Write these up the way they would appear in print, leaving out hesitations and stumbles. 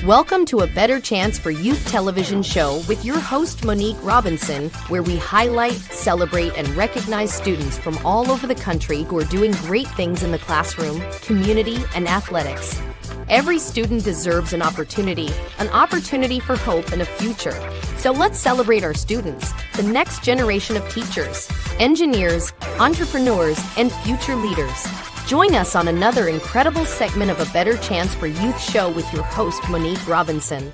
Welcome to A Better Chance for Youth television show with your host, Monique Robinson, where we highlight, celebrate, and recognize students from all over the country who are doing great things in the classroom, community, and athletics. Every student deserves an opportunity for hope and a future. So let's celebrate our students, the next generation of teachers, engineers, entrepreneurs, and future leaders. Join us on another incredible segment of A Better Chance for Youth show with your host, Monique Robinson.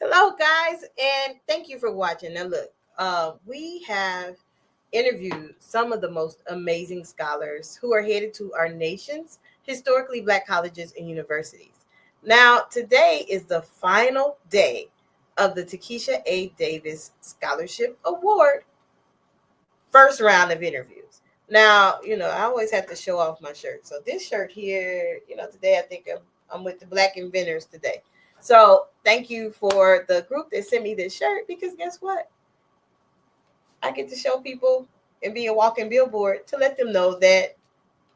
Hello, guys, and thank you for watching. Now, look, we have interviewed some of the most amazing scholars who are headed to our nation's historically Black colleges and universities. Now, today is the final day of the Takisha A. Davis Scholarship Award first round of interviews. Now, I always have to show off my shirt. So this shirt here, today I think I'm with the Black inventors today. So thank you for the group that sent me this shirt, because guess what? I get to show people and be a walking billboard to let them know that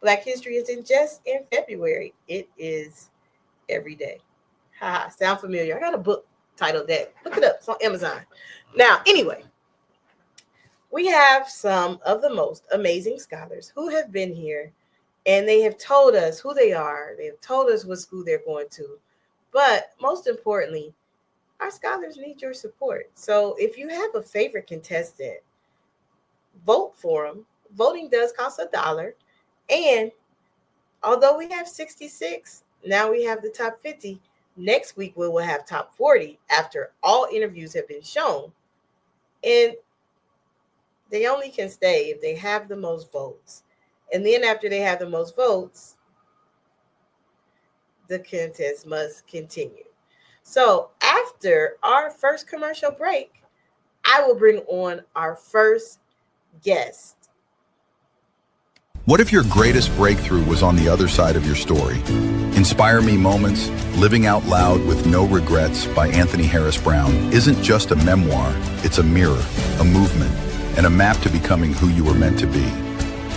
Black history isn't just in February. It is every day. Ha, sound familiar? I got a book titled that. Look it up. It's on Amazon. Now, anyway, we have some of the most amazing scholars who have been here, and they have told us who they are. They have told us what school they're going to. But most importantly, our scholars need your support. So if you have a favorite contestant, vote for them. Voting does cost $1. And although we have 66, now we have the top 50. Next week, we will have top 40 after all interviews have been shown. And they only can stay if they have the most votes. And then after they have the most votes, the contest must continue. So after our first commercial break, I will bring on our first guest. What if your greatest breakthrough was on the other side of your story? Inspire Me Moments, Living Out Loud with No Regrets by Anthony Harris Brown isn't just a memoir, it's a mirror, a movement, and a map to becoming who you were meant to be.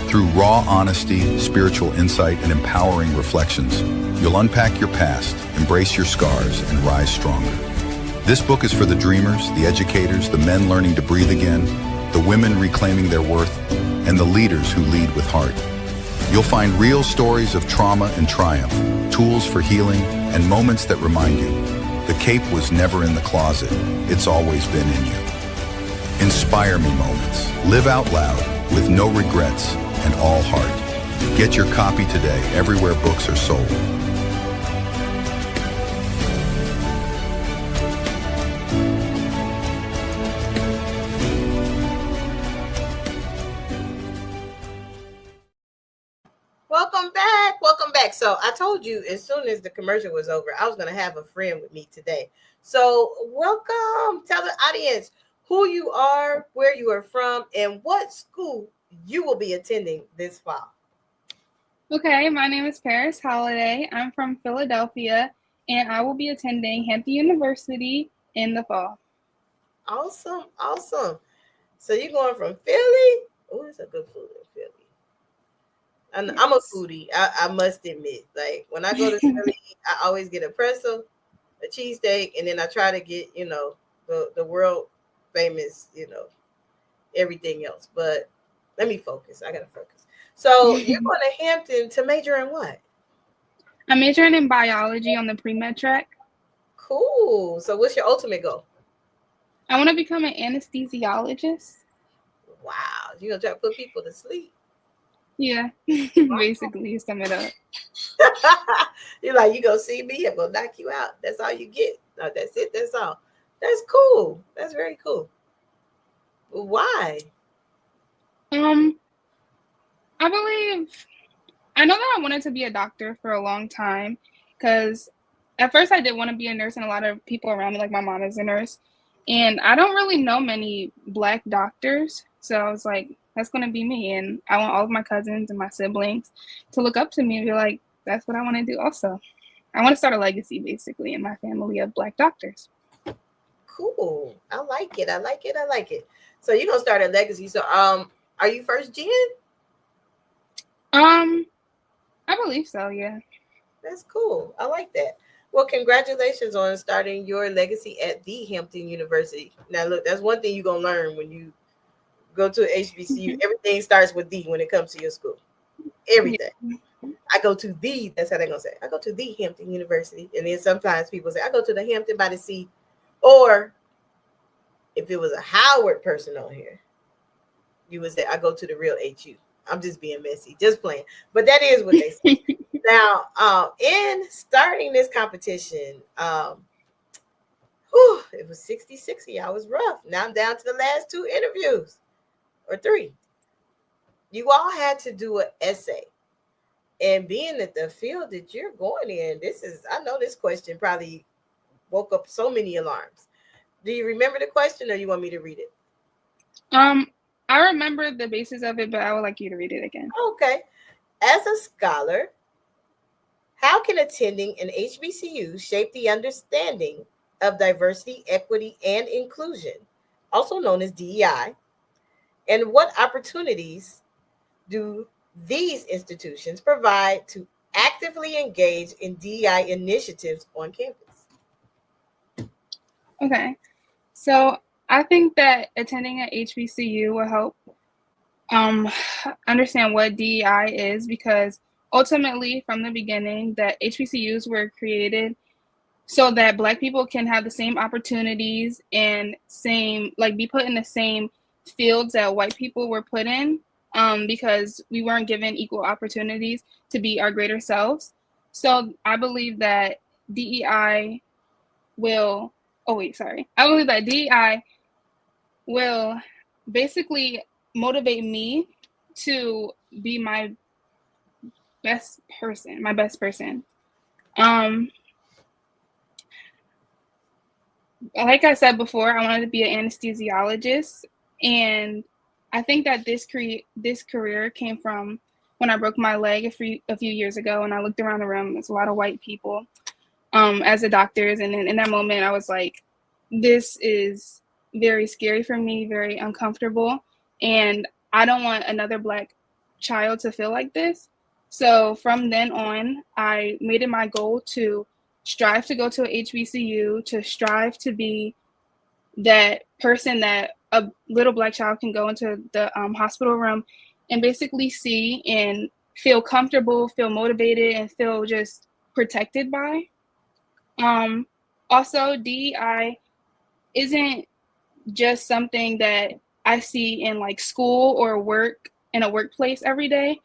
Through raw honesty, spiritual insight, and empowering reflections, you'll unpack your past, embrace your scars, and rise stronger. This book is for the dreamers, the educators, the men learning to breathe again, the women reclaiming their worth, and the leaders who lead with heart. You'll find real stories of trauma and triumph, tools for healing, and moments that remind you, the cape was never in the closet, it's always been in you. Inspire Me Moments. Live out loud with no regrets and all heart. Get your copy today everywhere books are sold. Welcome back. Welcome back. So I told you as soon as the commercial was over, I was going to have a friend with me today. So welcome. Tell the audience who you are, where you are from, and what school you will be attending this fall. Okay, my name is Paris Holiday. I'm from Philadelphia, and I will be attending Hampton University in the fall. Awesome, awesome. So you're going from Philly? Oh, it's a good food in Philly. And yes. I'm a foodie, I must admit. Like, when I go to Philly, I always get a pretzel, a cheesesteak, and then I try to get, the world famous, everything else. But let me focus. I gotta focus. So you're going to Hampton to major in what? I'm majoring in biology on the pre-med track. Cool. So what's your ultimate goal? I want to become an anesthesiologist. Wow. You're gonna try to put people to sleep. Yeah. Basically sum it up. You're like, you go see me, I'm gonna knock you out. That's all you get. No, that's it, that's all. That's cool. That's very cool. Why? I know that I wanted to be a doctor for a long time, because at first I did want to be a nurse, and a lot of people around me, like my mom is a nurse, and I don't really know many Black doctors. So I was like, that's going to be me. And I want all of my cousins and my siblings to look up to me and be like, that's what I want to do also. I want to start a legacy, basically, in my family of Black doctors. Cool. I like it. I like it. I like it. So you're going to start a legacy. So are you first gen? I believe so, yeah. That's cool. I like that. Well, congratulations on starting your legacy at the Hampton University. Now, look, that's one thing you're going to learn when you go to HBCU. Everything starts with the when it comes to your school. Everything. I go to the, that's how they're going to say, I go to the Hampton University. And then sometimes people say, I go to the Hampton by the Sea. Or if it was a Howard person on here, you would say, I go to the real HU. I'm just being messy, just playing. But that is what they say. Now, in starting this competition, it was 60-60. I was rough. Now I'm down to the last 2 interviews, or 3. You all had to do an essay. And being that the field that you're going in, I know this question probably woke up so many alarms. Do you remember the question, or you want me to read it? I remember the basis of it, but I would like you to read it again. Okay. As a scholar, how can attending an HBCU shape the understanding of diversity, equity, and inclusion, also known as DEI? And what opportunities do these institutions provide to actively engage in DEI initiatives on campus? Okay. So I think that attending an HBCU will help understand what DEI is, because ultimately, from the beginning, that HBCUs were created so that Black people can have the same opportunities and be put in the same fields that white people were put in, because we weren't given equal opportunities to be our greater selves. So I believe that DEI will basically motivate me to be my best person. Like I said before, I wanted to be an anesthesiologist, and I think that this career came from when I broke my leg a few years ago, and I looked around the room. There's a lot of white people as the doctors, and then in that moment, I was like, this is very scary for me, very uncomfortable, and I don't want another Black child to feel like this. So from then on, I made it my goal to strive to go to a HBCU, to strive to be that person that a little Black child can go into the hospital room and basically see and feel comfortable, feel motivated, and feel just protected by. Also, DEI isn't just something that I see in like school or work in a workplace every day.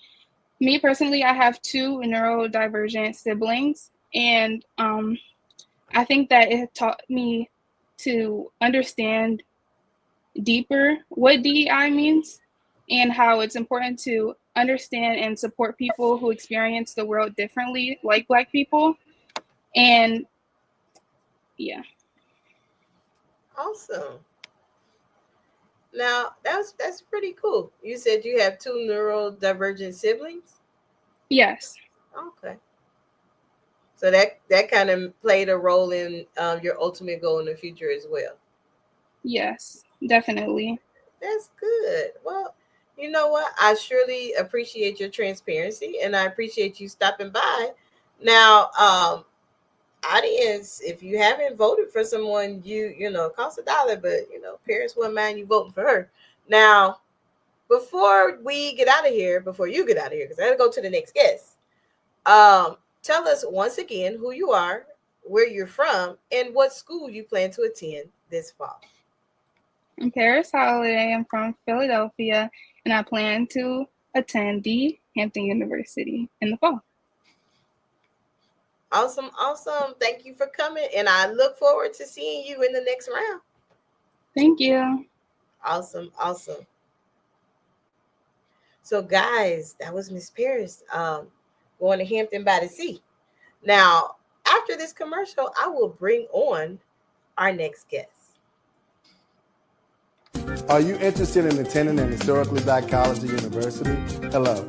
Me personally, I have 2 neurodivergent siblings, and I think that it taught me to understand deeper what DEI means and how it's important to understand and support people who experience the world differently, like Black people. And yeah. Awesome. Now that's pretty cool. You said you have 2 neurodivergent siblings? Yes. Okay. So that kind of played a role in your ultimate goal in the future as well. Yes, definitely. That's good. Well, you know what? I surely appreciate your transparency, and I appreciate you stopping by. Now, audience, if you haven't voted for someone, you know, it costs $1, but parents wouldn't mind you voting for her. Now, before you get out of here, because I gotta go to the next guest. Tell us once again who you are, where you're from, and what school you plan to attend this fall. I'm Paris Holiday. I'm from Philadelphia, and I plan to attend the Hampton University in the fall. Awesome. Thank you for coming, and I look forward to seeing you in the next round. Thank you. Awesome. So, guys, that was Miss Paris going to Hampton by the Sea. Now, after this commercial, I will bring on our next guest. Are you interested in attending an historically Black college or university? Hello,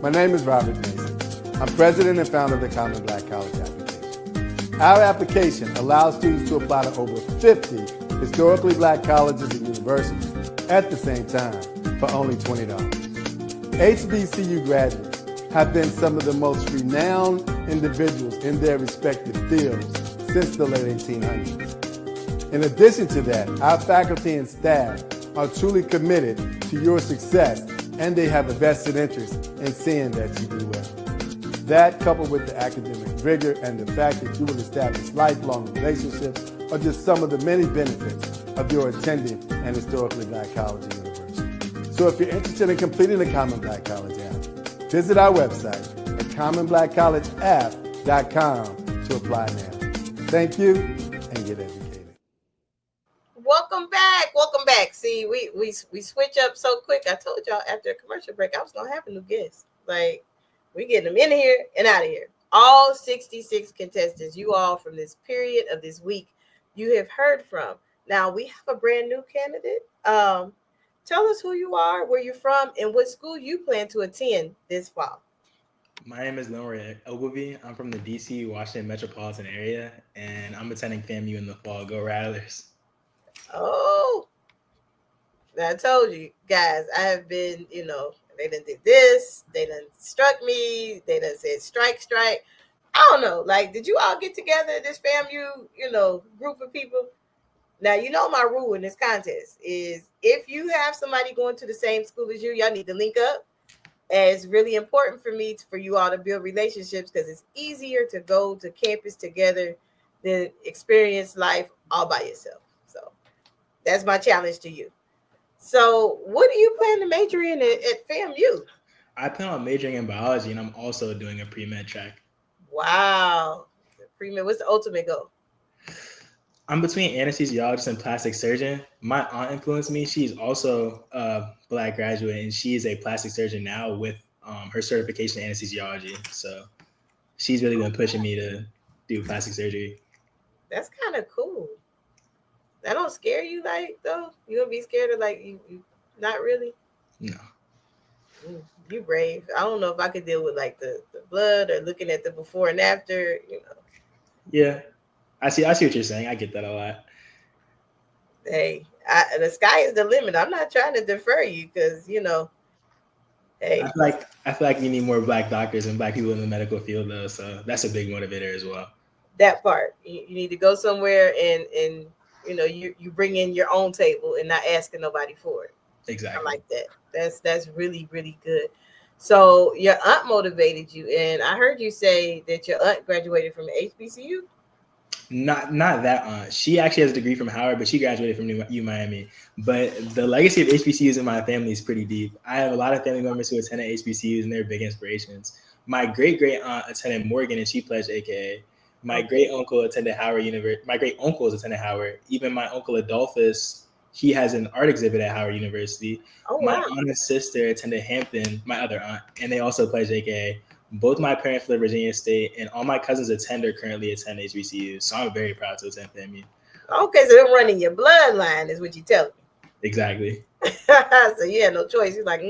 my name is Robert Mason. I'm president and founder of the Common Black College application. Our application allows students to apply to over 50 historically Black colleges and universities at the same time for only $20. HBCU graduates have been some of the most renowned individuals in their respective fields since the late 1800s. In addition to that, our faculty and staff are truly committed to your success, and they have a vested interest in seeing that you do well. That, coupled with the academic rigor and the fact that you will establish lifelong relationships, are just some of the many benefits of your attending an historically Black college or university. So if you're interested in completing the Common Black College app, visit our website at commonblackcollegeapp.com to apply now. Thank you, and get educated. Welcome back. Welcome back. See, we switch up so quick. I told y'all after a commercial break, I was going to have a new guest. Like, we getting them in here and out of here. All 66 contestants, you all from this period of this week, you have heard from. Now, we have a brand new candidate. Tell us who you are, where you're from, and what school you plan to attend this fall. My name is Glenroy O'Gilvie. I'm from the DC, Washington metropolitan area, and I'm attending FAMU in the fall. Go Rattlers. Oh, I told you guys, I have been, they done did this, they done struck me, they done said strike. I don't know. Like, did you all get together, this FAMU, group of people? Now, my rule in this contest is if you have somebody going to the same school as you, y'all need to link up. And it's really important for you all to build relationships because it's easier to go to campus together than experience life all by yourself. So that's my challenge to you. So what do you plan to major in at FAMU? I plan on majoring in biology, and I'm also doing a pre-med track. Wow. Pre-med, what's the ultimate goal? I'm between anesthesiologist and plastic surgeon. My aunt influenced me. She's also a Black graduate, and she is a plastic surgeon now with her certification in anesthesiology. So she's really been pushing me to do plastic surgery. That's kind of cool. That don't scare you, though? You gonna be scared of, you not really? No. You brave. I don't know if I could deal with, the blood or looking at the before and after, Yeah. I see what you're saying. I get that a lot. Hey, the sky is the limit. I'm not trying to defer you because, hey. I feel like you need more Black doctors and Black people in the medical field, though. So that's a big motivator as well. That part. You need to go somewhere and you bring in your own table and not asking nobody for it. Exactly. I like that. That's really, really good. So your aunt motivated you. And I heard you say that your aunt graduated from HBCU. Not that aunt. She actually has a degree from Howard, but she graduated from U Miami. But the legacy of HBCUs in my family is pretty deep. I have a lot of family members who attended HBCUs, and they're big inspirations. My great aunt attended Morgan, and she pledged AKA. My great uncle attended Howard University. My great uncles attended Howard. Even my uncle Adolphus, he has an art exhibit at Howard University. Oh, wow. My aunt and sister attended Hampton, my other aunt, and they also pledged AKA. Both my parents live Virginia State, and all my cousins currently attend HBCUs. So I'm very proud to attend FAMU. Okay, so they're running your bloodline, is what you tell me. Exactly. So you had no choice. You're like,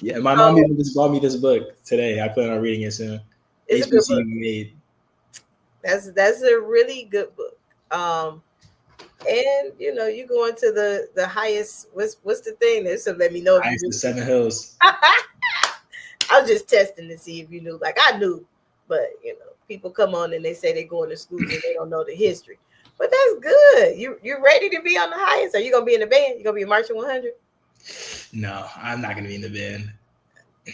Yeah, my mom even just bought me this book today. I plan on reading it soon. It's HBCU a good book. made. That's a really good book. And you go into the highest. What's the thing? There's to let me know. Highest of 7 hills. I was just testing to see if you knew. I knew, but people come on and they say they're going to school and they don't know the history. But that's good. You ready to be on the highest? Are you gonna be in the band? You gonna be a marching 100? No, I'm not gonna be in the band.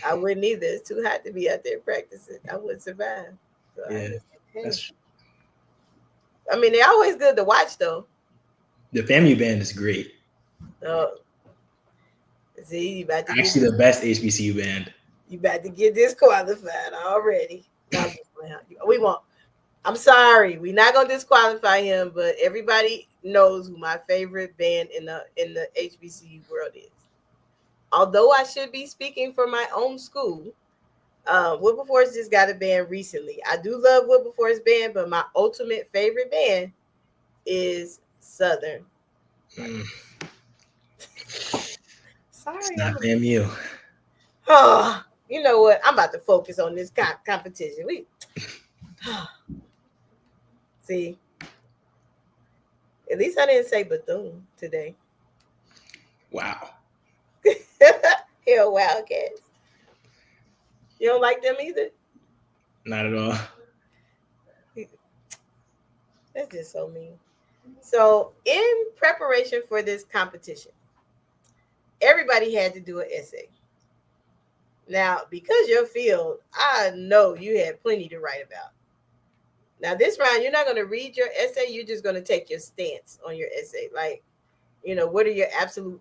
I wouldn't either. It's too hot to be out there practicing. I wouldn't survive. So yeah, that's true. I mean, they're always good to watch, though. The FAMU band is great. Oh, see, you about to actually the best HBCU band. You about to get disqualified already. We won't. I'm sorry, we're not gonna disqualify him, but everybody knows who my favorite band in the HBCU world is. Although I should be speaking for my own school, Wilberforce just got a band recently. I do love Wilberforce band, but my ultimate favorite band is Southern. Sorry, it's not FAMU. Oh, you know what? I'm about to focus on this competition. See, at least I didn't say Bethune today. Wow. Hell, Wildcats. You don't like them either? Not at all. That's just so mean. So in preparation for this competition, everybody had to do an essay. Now, because your field, I know you had plenty to write about. Now, this round, you're not going to read your essay. You're just going to take your stance on your essay. Like, what are your absolute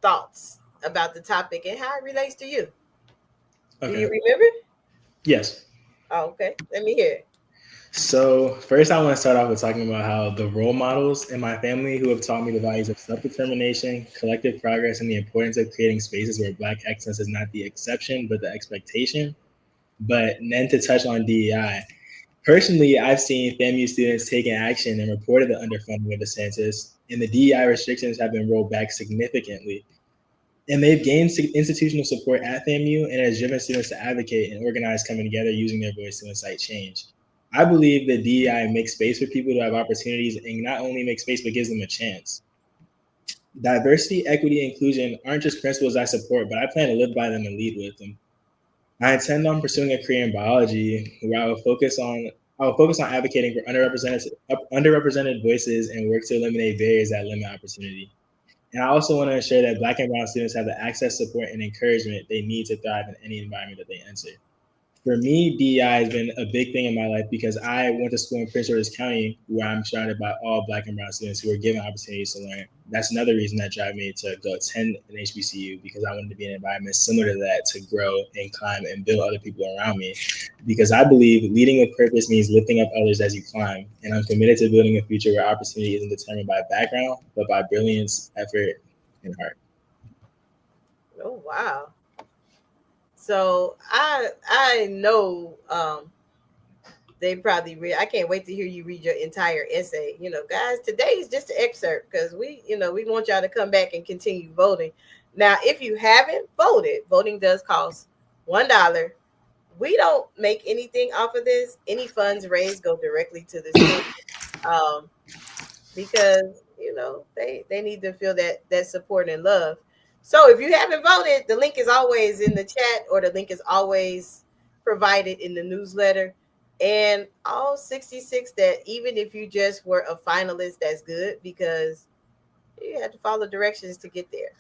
thoughts about the topic and how it relates to you? Okay. Do you remember? Yes. Oh, okay. Let me hear it. So first, I want to start off with talking about how the role models in my family who have taught me the values of self-determination, collective progress, and the importance of creating spaces where Black excellence is not the exception, but the expectation. But then to touch on DEI, personally, I've seen FAMU students taking action and reported the underfunding of the census, and the DEI restrictions have been rolled back significantly. And they've gained institutional support at FAMU, and it has driven students to advocate and organize, coming together using their voice to incite change. I believe that DEI makes space for people to have opportunities, and not only makes space, but gives them a chance. Diversity, equity, and inclusion aren't just principles I support, but I plan to live by them and lead with them. I intend on pursuing a career in biology, where I will focus on advocating for underrepresented voices and work to eliminate barriers that limit opportunity. And I also want to ensure that Black and brown students have the access, support, and encouragement they need to thrive in any environment that they enter. For me, DEI has been a big thing in my life because I went to school in Prince George's County, where I'm surrounded by all Black and brown students who are given opportunities to learn. That's another reason that drive me to go attend an HBCU, because I wanted to be in an environment similar to that, to grow and climb and build other people around me. Because I believe leading with purpose means lifting up others as you climb. And I'm committed to building a future where opportunity isn't determined by background, but by brilliance, effort, and heart. Oh, wow. So I know they probably read. I can't wait to hear you read your entire essay. Guys, today is just an excerpt because we want y'all to come back and continue voting. Now, if you haven't voted, voting does cost $1. We don't make anything off of this. Any funds raised go directly to the state because they need to feel that support and love. So if you haven't voted, the link is always in the chat, or the link is always provided in the newsletter. And all 66 that, even if you just were a finalist, that's good because you had to follow directions to get there.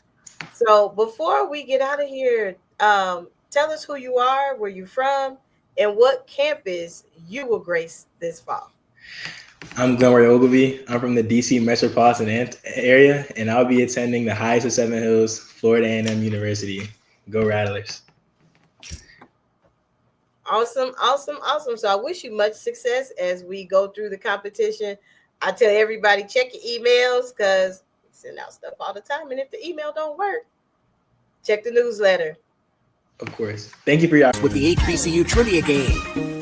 So before we get out of here, tell us who you are, where you're from, and what campus you will grace this fall. I'm Glenroy O'Gilvie. I'm from the DC metropolitan area, and I'll be attending the highest of Seven Hills, Florida A&M University. Go Rattlers. Awesome. So I wish you much success as we go through the competition. I tell everybody, check your emails because we send out stuff all the time. And if the email don't work, check the newsletter. Of course. Thank you for your with the HBCU Trivia Game.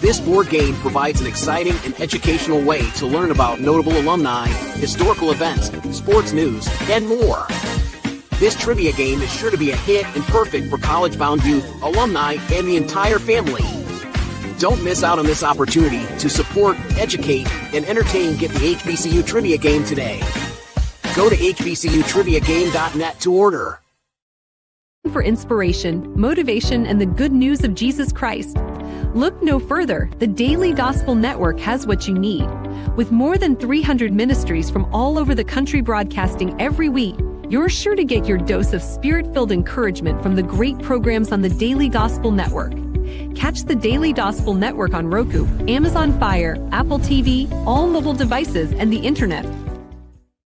This board game provides an exciting and educational way to learn about notable alumni, historical events, sports news, and more. This trivia game is sure to be a hit and perfect for college-bound youth, alumni, and the entire family. Don't miss out on this opportunity to support, educate, and entertain Get the HBCU Trivia Game today. Go to hbcutriviagame.net to order. For inspiration, motivation, and the good news of Jesus Christ. Look no further. The Daily Gospel Network has what you need. With more than 300 ministries from all over the country broadcasting every week, you're sure to get your dose of spirit-filled encouragement from the great programs on the Daily Gospel Network. Catch the Daily Gospel Network on Roku, Amazon Fire, Apple TV, all mobile devices, and the internet.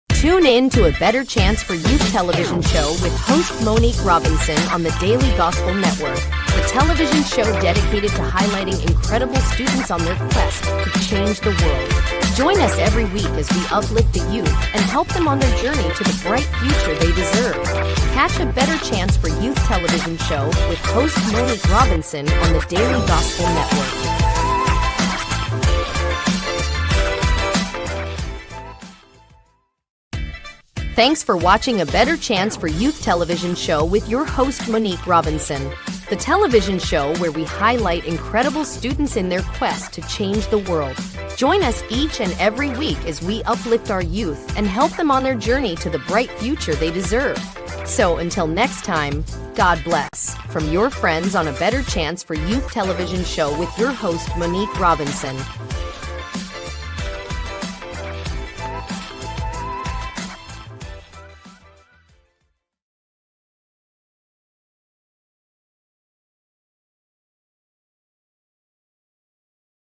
Tune in to A Better Chance for Youth television show with host Monique Robinson on the Daily Gospel Network, the television show dedicated to highlighting incredible students on their quest to change the world. Join us every week as we uplift the youth and help them on their journey to the bright future they deserve. Catch A Better Chance for Youth television show with host Monique Robinson on the Daily Gospel Network. Thanks for watching A Better Chance for Youth television show with your host Monique Robinson, the television show where we highlight incredible students in their quest to change the world. Join us each and every week as we uplift our youth and help them on their journey to the bright future they deserve. So until next time, God bless. From your friends on A Better Chance for Youth television show with your host, Monique Robinson.